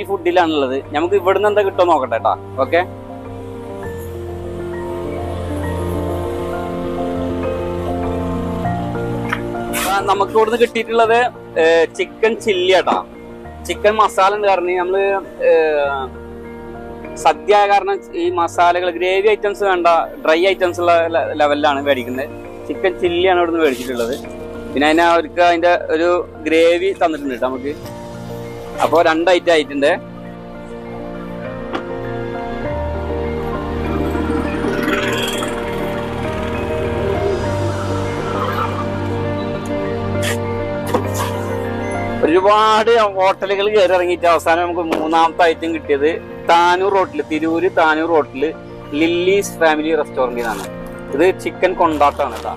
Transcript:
ഈ ഫുഡിലാണുള്ളത്. നമുക്ക് ഇവിടുന്ന് എന്താ കിട്ടുമോ നോക്കട്ടെ കേട്ടോ. ഓക്കെ, നമുക്ക് ഇവിടുന്ന് കിട്ടിയിട്ടുള്ളത് ചിക്കൻ ചില്ലി ആട്ടാ. ചിക്കൻ മസാല ഉണ്ട്. കാരണം നമ്മള് സദ്യ കാരണം ഈ മസാലകൾ ഗ്രേവി ഐറ്റംസ് വേണ്ട, ഡ്രൈ ഐറ്റംസ് ഉള്ള ലെവലിലാണ് മേടിക്കുന്നത്. ചിക്കൻ ചില്ലിയാണ് ഇവിടുന്ന് മേടിച്ചിട്ടുള്ളത്. പിന്നെ അവർക്ക് അതിന്റെ ഒരു ഗ്രേവി തന്നിട്ടുണ്ട് കേട്ടോ നമുക്ക്. അപ്പോൾ 2 ഐറ്റം ആയിട്ടുണ്ട്. ഒരുപാട് ഹോട്ടലുകൾ കയറി ഇറങ്ങിയിട്ട് അവസാനം നമുക്ക് 3ാമത്തെ ഐറ്റം കിട്ടിയത് താനൂർ റോട്ടില്, തിരൂര് താനൂർ റോട്ടില് ലില്ലീസ് ഫാമിലി റെസ്റ്റോറൻറ്റിൽ നിന്നാണ്. ഇത് ചിക്കൻ കൊണ്ടാട്ടമാണ് കേട്ടോ.